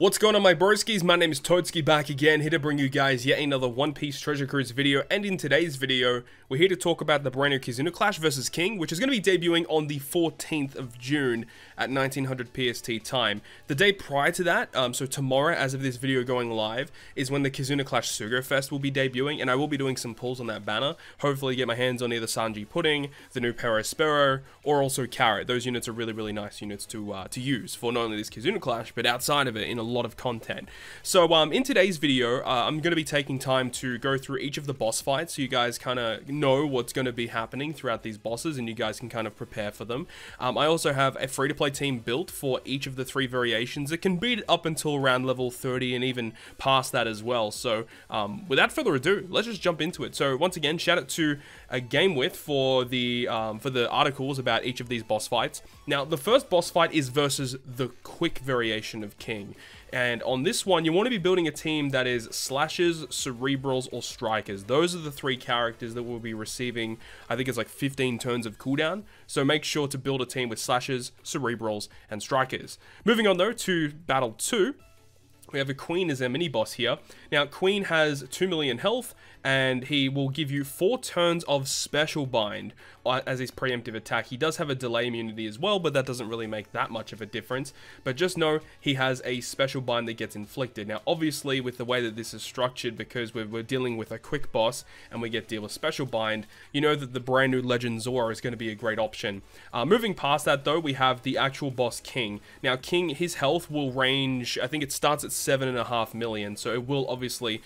What's going on, my broskies? My name is Toadskii, back again, here to bring you guys yet another One Piece Treasure Cruise video. And in today's video, we're here to talk about the brand new Kizuna Clash vs King, which is going to be debuting on the 14th of June at 1900 PST time. The day prior to that, so tomorrow, as of this video going live, is when the Kizuna Clash Sugo Fest will be debuting, and I will be doing some pulls on that banner. Hopefully get my hands on either Sanji Pudding, the new Sparrow, or also Carrot. Those units are really nice units to use for not only this Kizuna Clash, but outside of it in a lot of content. So in today's video, I'm going to be taking time to go through each of the boss fights so you guys kind of know what's going to be happening throughout these bosses and you guys can kind of prepare for them. I also have a free-to-play team built for each of the 3 variations. It can beat up until around level 30 and even past that as well. So without further ado, let's just jump into it. So once again, shout out to GameWith for the articles about each of these boss fights. Now, the first boss fight is versus the quick variation of King. And on this one, you want to be building a team that is slashers, cerebrals, or strikers. Those are the 3 characters that will be receiving, I think it's like 15 turns of cooldown. So make sure to build a team with slashers, cerebrals, and strikers. Moving on though to Battle 2. We have a Queen as a mini-boss here. Now, Queen has 2 million health, and he will give you 4 turns of Special Bind as his preemptive attack. He does have a delay immunity as well, but that doesn't really make that much of a difference. But just know he has a Special Bind that gets inflicted. Now, obviously, with the way that this is structured, because we're dealing with a quick boss, and we get deal with Special Bind, you know that the brand new Legend Zora is going to be a great option. Moving past that, though, we have the actual boss King. Now, King, his health will range, I think it starts at 7.5 million, so it will obviously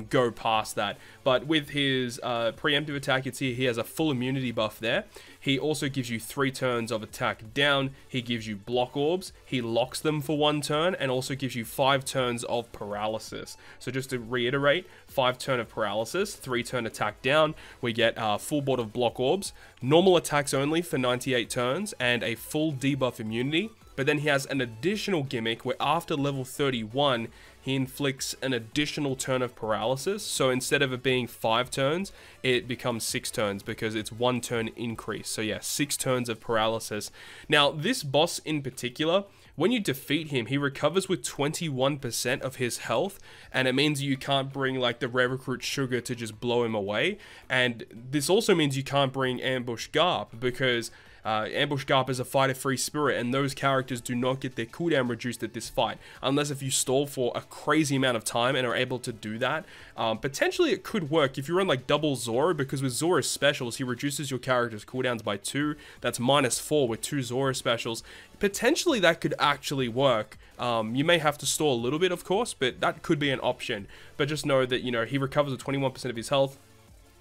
go past that. But with his preemptive attack, you see he has a full immunity buff there. He also gives you 3 turns of attack down. He gives you block orbs. He locks them for 1 turn and also gives you 5 turns of paralysis. So just to reiterate, 5 turn of paralysis, 3 turn attack down. We get full board of block orbs, normal attacks only for 98 turns, and a full debuff immunity. But then he has an additional gimmick where after level 31, he inflicts an additional turn of paralysis. So instead of it being 5 turns, it becomes 6 turns because it's 1 turn increase. So yeah, 6 turns of paralysis. Now, this boss in particular, when you defeat him, he recovers with 21% of his health, and it means you can't bring like the rare recruit Sugar to just blow him away. And this also means you can't bring Ambush Garp because Ambush Garp is a fighter-free spirit, and those characters do not get their cooldown reduced at this fight, unless if you stall for a crazy amount of time and are able to do that. Potentially it could work if you run like double Zoro, because with Zoro's specials, he reduces your character's cooldowns by 2. That's -4 with 2 Zoro specials. Potentially that could actually work. You may have to stall a little bit, of course, but that could be an option. But just know that, you know, he recovers with 21% of his health.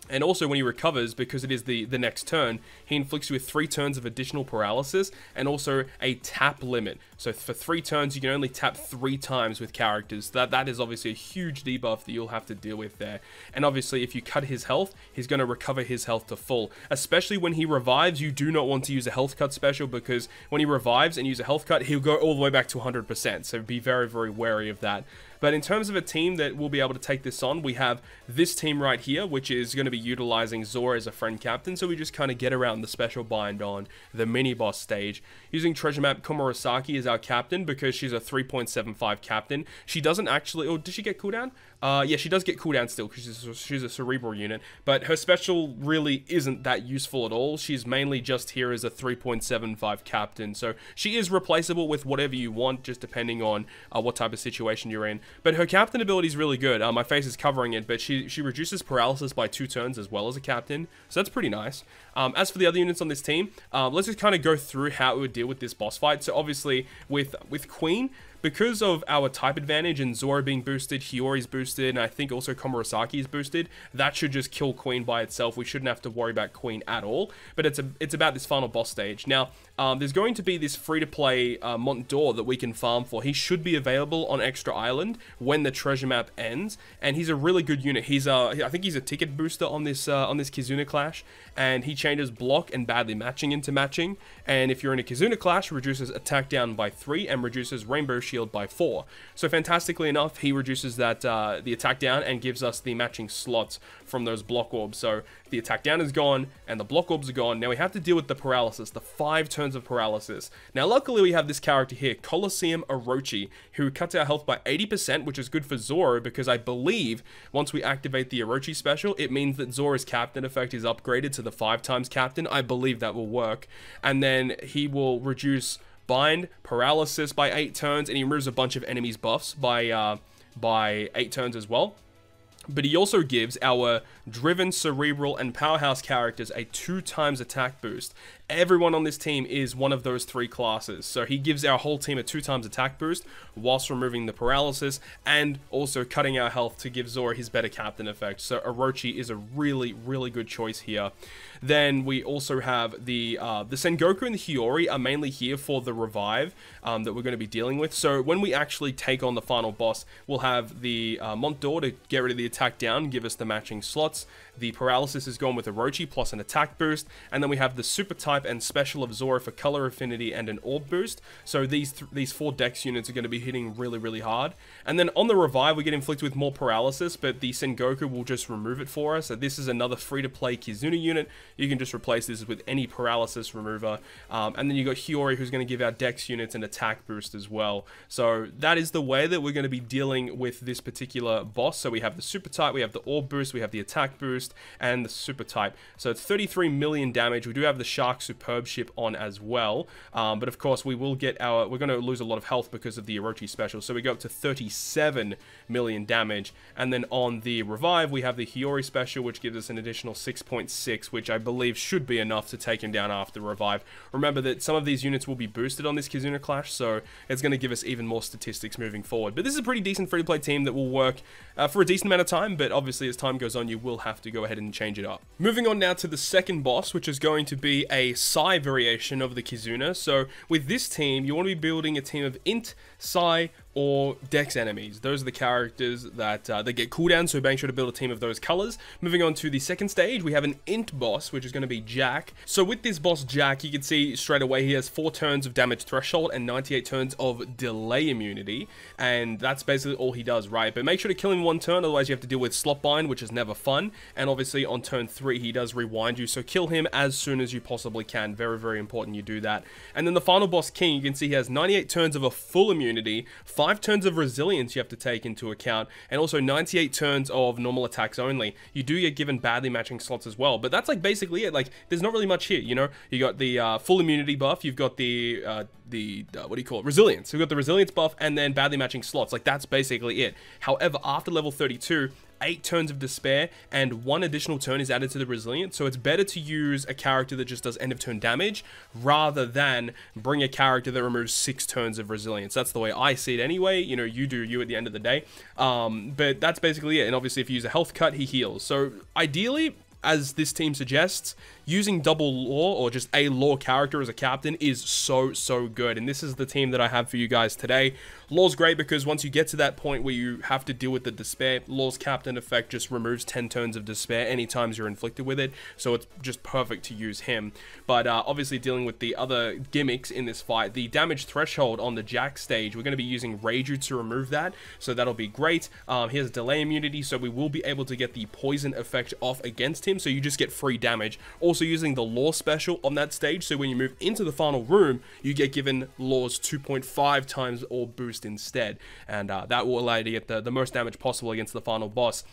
And also when he recovers, because it is the next turn, he inflicts you with 3 turns of additional paralysis and also a tap limit. So for 3 turns, you can only tap 3 times with characters. That is obviously a huge debuff that you'll have to deal with there. And obviously if you cut his health, he's going to recover his health to full. Especially when he revives, you do not want to use a health cut special, because when he revives and use a health cut, he'll go all the way back to 100%. So be very wary of that. But in terms of a team that will be able to take this on, we have this team right here, which is going to be utilizing Zora as a friend captain. So we just kind of get around the special bind on the mini-boss stage. Using Treasure Map Komurasaki as our captain because she's a 3.75 captain. She doesn't actually... Oh, does she get cooldown? Yeah, she does get cooldown still because she's a cerebral unit, but her special really isn't that useful at all. She's mainly just here as a 3.75 captain, so she is replaceable with whatever you want, just depending on what type of situation you're in. But her captain ability is really good. My face is covering it, but she reduces paralysis by 2 turns as well as a captain, so that's pretty nice. As for the other units on this team, let's just kind of go through how it would deal with this boss fight. So obviously with Queen, because of our type advantage and Zoro being boosted, Hiyori's boosted, and I think also Komurasaki is boosted, that should just kill Queen by itself. We shouldn't have to worry about Queen at all, but it's about this final boss stage. Now, there's going to be this free-to-play Mont d'Or that we can farm for. He should be available on Extra Island, end when the treasure map ends, and he's a really good unit. He's I think he's a ticket booster on this Kizuna clash, and he changes block and badly matching into matching. And if you're in a Kizuna clash, reduces attack down by 3 and reduces rainbow shield by 4. So fantastically enough, he reduces that the attack down and gives us the matching slots from those block orbs. So the attack down is gone and the block orbs are gone. Now we have to deal with the paralysis, the 5 turns of paralysis. Now luckily we have this character here, Colosseum Orochi, who cuts our health by 80%, which is good for Zoro, because I believe once we activate the Orochi special, it means that Zoro's captain effect is upgraded to the 5 times captain. I believe that will work. And then he will reduce bind, paralysis by 8 turns, and he removes a bunch of enemies buffs by 8 turns as well. But he also gives our driven, cerebral, and powerhouse characters a 2 times attack boost. Everyone on this team is one of those 3 classes. So he gives our whole team a 2 times attack boost whilst removing the paralysis and also cutting our health to give Zoro his better captain effect. So Orochi is a really, really good choice here. Then we also have the Sengoku and the Hiyori are mainly here for the revive that we're going to be dealing with. So when we actually take on the final boss, we'll have the Mont d'Or to get rid of the attack down, give us the matching slots. The paralysis is gone with Orochi plus an attack boost, and then we have the super type and special of Zoro for color affinity and an orb boost. So these 4 dex units are going to be hitting really, really hard. And then on the revive, we get inflicted with more paralysis, but the Sengoku will just remove it for us. So this is another free-to-play Kizuna unit. You can just replace this with any paralysis remover. And then you got Hiyori, who's going to give our dex units an attack boost as well. So that is the way that we're going to be dealing with this particular boss. So we have the super type, we have the orb boost, we have the attack boost, and the super type. So it's 33 million damage. We do have the Shark Superb ship on as well, but of course we will get we're going to lose a lot of health because of the Orochi special, so we go up to 37 million damage. And then on the revive we have the Hiyori special, which gives us an additional 6.6, which I believe should be enough to take him down after revive. Remember that some of these units will be boosted on this Kizuna clash, so it's going to give us even more statistics moving forward. But this is a pretty decent free-to-play team that will work for a decent amount of time, but obviously as time goes on you will have to go ahead and change it up. Moving on now to the second boss, which is going to be a PSY variation of the Kizuna. So with this team, you want to be building a team of Int, PSY, or Dex enemies. Those are the characters that get cooldowns, so make sure to build a team of those colors. Moving on to the second stage, we have an Int boss, which is going to be Jack. So with this boss Jack, you can see straight away he has 4 turns of damage threshold and 98 turns of delay immunity, and that's basically all he does, right? But make sure to kill him 1 turn, otherwise you have to deal with slot bind, which is never fun. And obviously on turn 3 he does rewind you, so kill him as soon as you possibly can. Very, very important you do that. And then the final boss King, you can see he has 98 turns of a full immunity, 5 turns of resilience you have to take into account, and also 98 turns of normal attacks only. You do get given badly matching slots as well, but that's like basically it. Like there's not really much here, you know. You got the full immunity buff, you've got the what do you call it, resilience. We've got the resilience buff and then badly matching slots. Like that's basically it. However, after level 32, 8 turns of despair and 1 additional turn is added to the resilience, so it's better to use a character that just does end of turn damage rather than bring a character that removes 6 turns of resilience. That's the way I see it anyway. You know, you do you at the end of the day, but that's basically it. And obviously if you use a health cut, he heals. So ideally, as this team suggests, using double lore or just a lore character as a captain is so good. And this is the team that I have for you guys today. Lore's great because once you get to that point where you have to deal with the despair, Lore's captain effect just removes 10 turns of despair anytime you're inflicted with it, so it's just perfect to use him. But obviously dealing with the other gimmicks in this fight, the damage threshold on the Jack stage, we're going to be using Reiju to remove that, so that'll be great. He has delay immunity, so we will be able to get the poison effect off against him, so you just get free damage. Also using the lore special on that stage, so when you move into the final room, you get given lore's 2.5 times orb boost instead, and that will allow you to get the most damage possible against the final boss.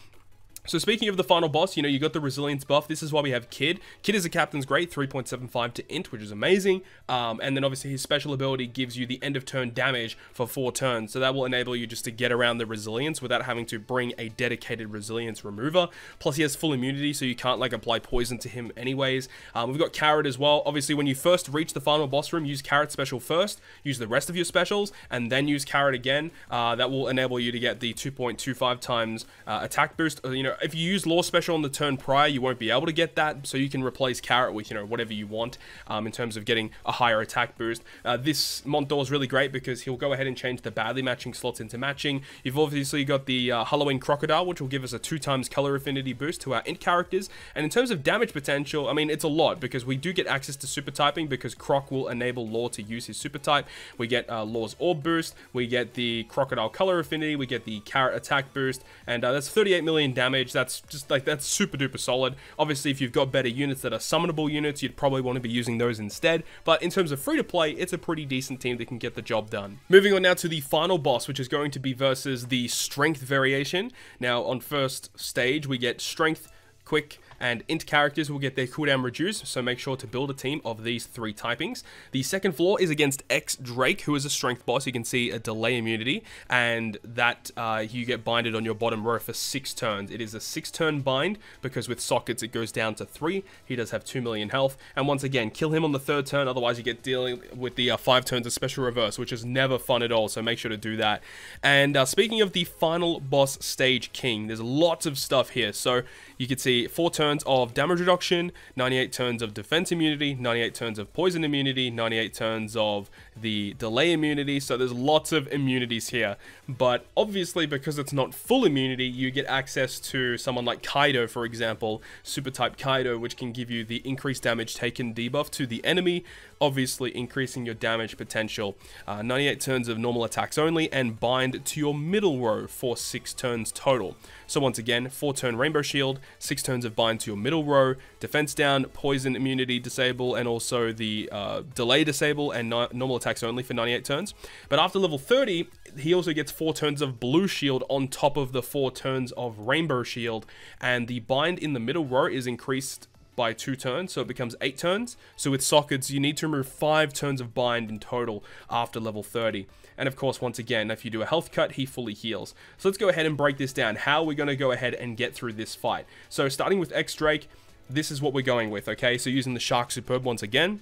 So speaking of the final boss, you know, you got the resilience buff. This is why we have Kid. Kid as a captain's great, 3.75 to int, which is amazing. And then obviously his special ability gives you the end of turn damage for 4 turns. So that will enable you just to get around the resilience without having to bring a dedicated resilience remover. Plus he has full immunity, so you can't like apply poison to him anyways. We've got Carrot as well. Obviously when you first reach the final boss room, use Carrot special first, use the rest of your specials, and then use Carrot again. That will enable you to get the 2.25 times attack boost. You know, know, if you use Law Special on the turn prior, you won't be able to get that, so you can replace Carrot with, you know, whatever you want in terms of getting a higher attack boost. This Montdor is really great because he'll go ahead and change the badly matching slots into matching. You've obviously got the Halloween Crocodile, which will give us a 2x color affinity boost to our int characters. And in terms of damage potential, I mean, it's a lot because we do get access to super typing because Croc will enable Law to use his super type. We get Law's Orb boost, we get the Crocodile color affinity, we get the Carrot attack boost, and that's 38 million damage. That's just like, that's super duper solid. Obviously, if you've got better units that are summonable units, you'd probably want to be using those instead. But in terms of free to play, it's a pretty decent team that can get the job done. Moving on now to the final boss, which is going to be versus the Strength Variation. Now, on first stage, we get Strength, Quick, and int characters will get their cooldown reduced, so make sure to build a team of these 3 typings. The second floor is against X Drake, who is a strength boss. You can see a delay immunity, and that you get binded on your bottom row for 6 turns. It is a 6-turn bind, because with sockets it goes down to 3. He does have 2 million health, and once again, kill him on the 3rd turn, otherwise you get dealing with the 5 turns of special reverse, which is never fun at all, so make sure to do that. And speaking of the final boss stage king, there's lots of stuff here. So you can see 4 turns of damage reduction, 98 turns of defense immunity, 98 turns of poison immunity, 98 turns of the delay immunity. So there's lots of immunities here, but obviously because it's not full immunity, you get access to someone like Kaido, for example, super type Kaido, which can give you the increased damage taken debuff to the enemy, obviously increasing your damage potential. 98 turns of normal attacks only, and bind to your middle row for 6 turns total. So once again, 4-turn Rainbow Shield, 6 turns of bind to your middle row, defense down, poison immunity disable, and also the delay disable, and normal attacks only for 98 turns. But after level 30, he also gets 4 turns of blue shield on top of the 4 turns of rainbow shield, and the bind in the middle row is increased by 2 turns, so it becomes 8 turns. So with sockets, you need to remove 5 turns of bind in total after level 30. And of course, once again, if you do a health cut, he fully heals. So let's go ahead and break this down. How are we going to go ahead and get through this fight? So starting with X Drake, this is what we're going with, okay? So using the Shark Superb once again.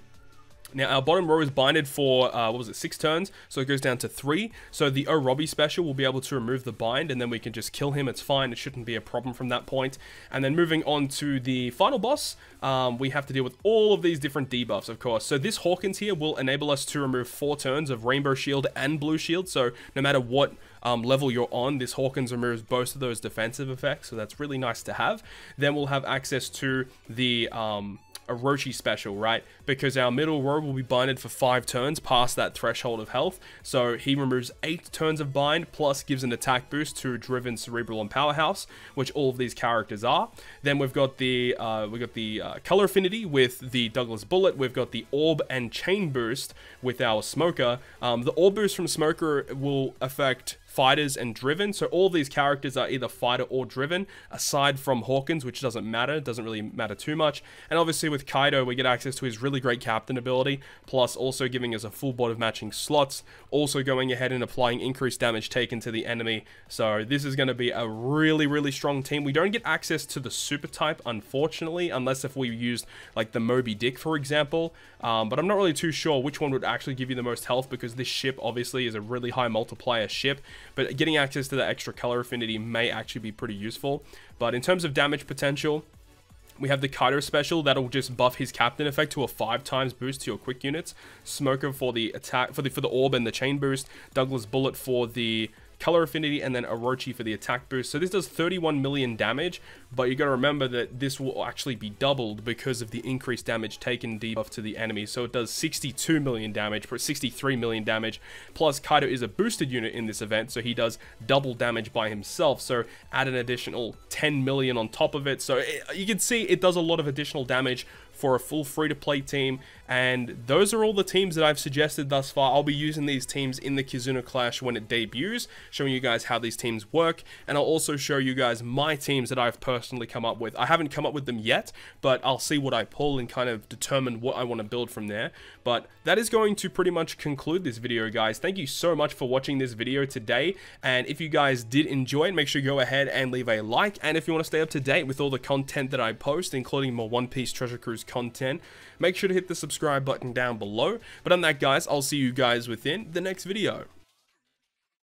Now, our bottom row is binded for, what was it, 6 turns, so it goes down to 3. So the Robbie special will be able to remove the bind, and then we can just kill him. It's fine. It shouldn't be a problem from that point. And then moving on to the final boss, we have to deal with all of these different debuffs, of course. So this Hawkins here will enable us to remove 4 turns of Rainbow Shield and Blue Shield. So no matter what level you're on, this Hawkins removes both of those defensive effects, so that's really nice to have. Then we'll have access to the Orochi special, right? Because our middle row will be binded for 5 turns past that threshold of health. So he removes 8 turns of bind, plus gives an attack boost to Driven, Cerebral, and Powerhouse, which all of these characters are. Then we've got the color affinity with the Douglas Bullet. We've got the Orb and Chain boost with our Smoker. The Orb boost from Smoker will affect fighters and driven, so all these characters are either fighter or driven, aside from Hawkins, which doesn't matter, doesn't really matter too much. And obviously with Kaido, we get access to his really great captain ability, plus also giving us a full board of matching slots, also going ahead and applying increased damage taken to the enemy. So this is going to be a really, really strong team. We don't get access to the super type, unfortunately, unless if we used like the Moby Dick, for example, but I'm not really too sure which one would actually give you the most health, because this ship obviously is a really high multiplier ship. But getting access to that extra color affinity may actually be pretty useful. But in terms of damage potential, we have the Kaido special that'll just buff his captain effect to a 5x boost to your quick units. Smoker for the attack, for the orb and the chain boost. Douglas Bullet for the color affinity, and then Orochi for the attack boost. So this does 31 million damage, but you got to remember that this will actually be doubled because of the increased damage taken debuff to the enemy. So it does 62 million damage, 63 million damage, plus Kaido is a boosted unit in this event, so he does double damage by himself. So add an additional 10 million on top of it. So you can see it does a lot of additional damage for a full free-to-play team, and those are all the teams that I've suggested thus far. I'll be using these teams in the Kizuna Clash when it debuts, showing you guys how these teams work, and I'll also show you guys my teams that I've personally come up with. I haven't come up with them yet, but I'll see what I pull and kind of determine what I want to build from there. But that is going to pretty much conclude this video, guys. Thank you so much for watching this video today, and if you guys did enjoy it, make sure you go ahead and leave a like, and if you want to stay up to date with all the content that I post, including more One Piece Treasure Cruise content, make sure to hit the subscribe button down below. But on that, guys, I'll see you guys within the next video.